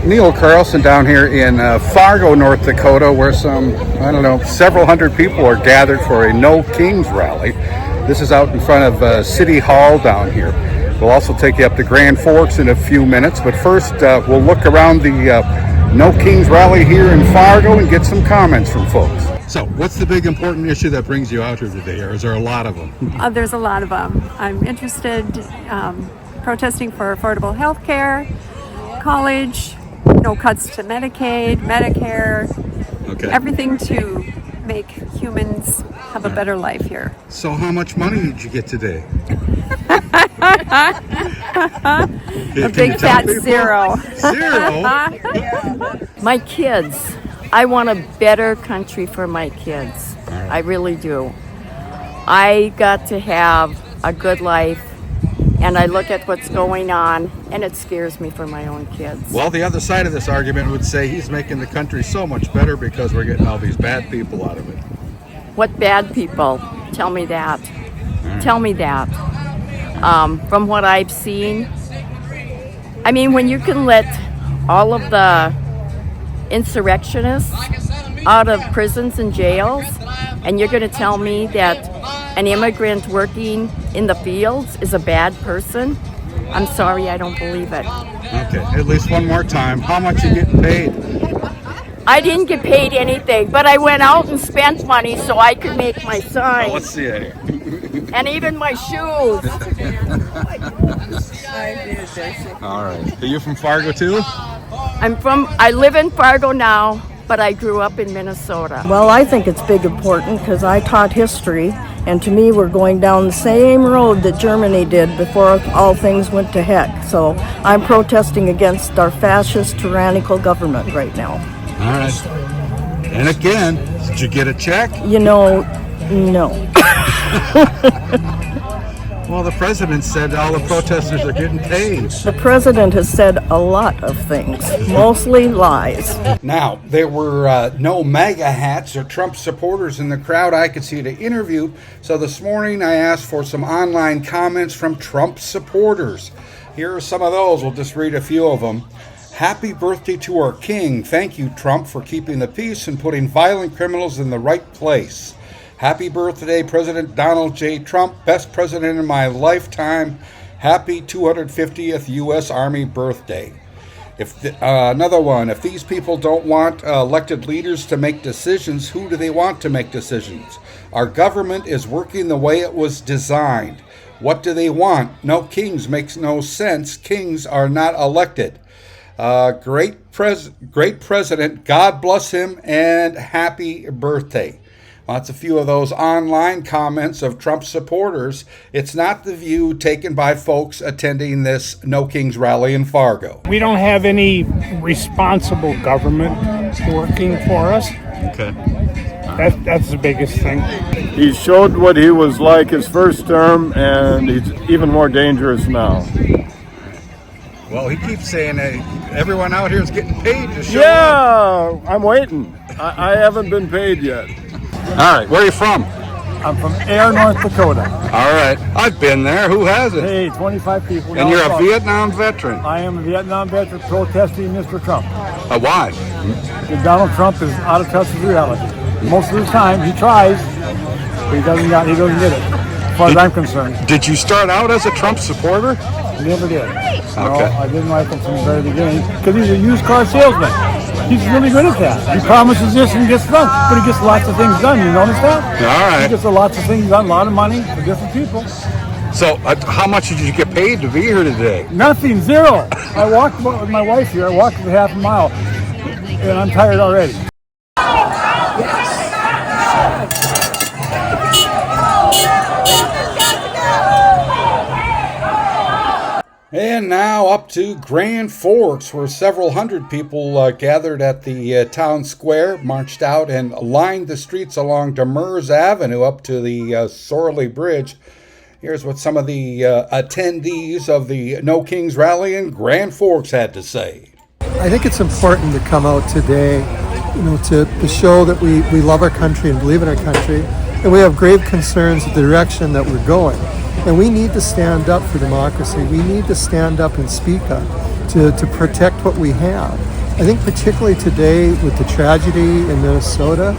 Neil Carlson down here in Fargo, North Dakota, where several hundred people are gathered for a No Kings rally. This is out in front of City Hall down here. We'll also take you up to Grand Forks in a few minutes, but first we'll look around the No Kings rally here in Fargo and get some comments from folks. So, what's the big important issue that brings you out here today, or is there a lot of them? There's a lot of them. I'm interested protesting for affordable health care, college, no cuts to Medicaid, Medicare, everything to make humans have a better life here. So how much money did you get today? A big fat zero. Zero? My kids. I want a better country for my kids. I really do. I got to have a good life, and I look at what's going on, and it scares me for my own kids. Well, the other side of this argument would say he's making the country so much better because we're getting all these bad people out of it. What bad people? Tell me that. Tell me that. From what I've seen, I mean, when you can let all of the insurrectionists out of prisons and jails, and you're going to tell me that an immigrant working in the fields is a bad person? I'm sorry, I don't believe it. Okay, at least one more time. How much are you getting paid? I didn't get paid anything, but I went out and spent money so I could make my sign. Oh, let's see it here. And even my shoes. All right. Are you from Fargo too? I live in Fargo now, but I grew up in Minnesota. Well, I think it's big important because I taught history, and to me we're going down the same road that Germany did before all things went to heck. So I'm protesting against our fascist, tyrannical government right now. All right. And again, did you get a check? No. Well, the president said all the protesters are getting paid. The president has said a lot of things, mostly lies. Now, there were no MAGA hats or Trump supporters in the crowd I could see to interview, so this morning I asked for some online comments from Trump supporters. Here are some of those. We'll just read a few of them. Happy birthday to our king. Thank you, Trump, for keeping the peace and putting violent criminals in the right place. Happy birthday, President Donald J. Trump, best president in my lifetime. Happy 250th U.S. Army birthday. Another one, if these people don't want elected leaders to make decisions, who do they want to make decisions? Our government is working the way it was designed. What do they want? No kings makes no sense. Kings are not elected. Great president, God bless him, and happy birthday. Well, that's a few of those online comments of Trump supporters. It's not the view taken by folks attending this No Kings rally in Fargo. We don't have any responsible government working for us. Okay. That's the biggest thing. He showed what he was like his first term, and he's even more dangerous now. Well, he keeps saying that everyone out here is getting paid to show up. I'm waiting. I haven't been paid yet. All right, where are you from? I'm from Air, North Dakota. All right, I've been there. Who hasn't? Hey, 25 people. And you're a Vietnam veteran. I am a Vietnam veteran protesting Mr. Trump. Why? Because Donald Trump is out of touch with reality. Most of the time, he tries, but he doesn't get it, as far as I'm concerned. Did you start out as a Trump supporter? Never did. Okay. No, I didn't like him from the very beginning because he's a used car salesman. He's really good at that. He promises this and gets done, but he gets lots of things done. You notice that? All right. He gets lots of things done, a lot of money for different people. So, how much did you get paid to be here today? Nothing, zero. I walked with my wife here. I walked for half a mile, and I'm tired already. And now up to Grand Forks, where several hundred people gathered at the town square, marched out and lined the streets along Demers Avenue up to the Sorley Bridge. Here's what some of the attendees of the No Kings rally in Grand Forks had to say. I think it's important to come out today, to show that we love our country and believe in our country, and we have grave concerns with the direction that we're going. And we need to stand up for democracy. We need to stand up and speak up to protect what we have. I think particularly today with the tragedy in Minnesota,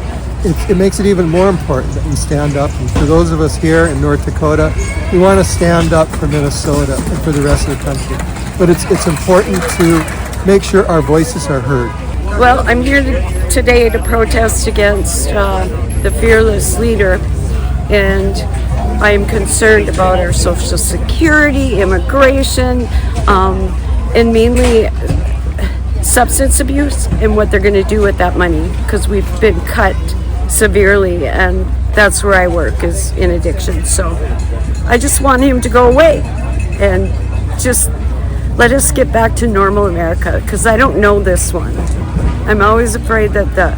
it makes it even more important that we stand up. And for those of us here in North Dakota, we want to stand up for Minnesota and for the rest of the country. But it's important to make sure our voices are heard. Well, I'm here today to protest against the fearless leader, and I am concerned about our Social Security, immigration, and mainly substance abuse and what they're going to do with that money, because we've been cut severely, and that's where I work, is in addiction. So I just want him to go away and just let us get back to normal America, because I don't know this one. I'm always afraid that the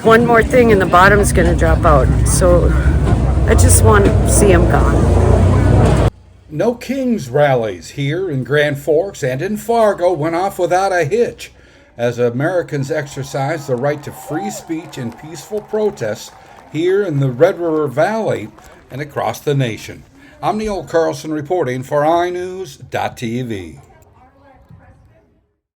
one more thing and the bottom is going to drop out. So I just want to see him gone. No Kings rallies here in Grand Forks and in Fargo went off without a hitch as Americans exercised the right to free speech and peaceful protests here in the Red River Valley and across the nation. I'm Neil Carlson reporting for iNewZ.TV.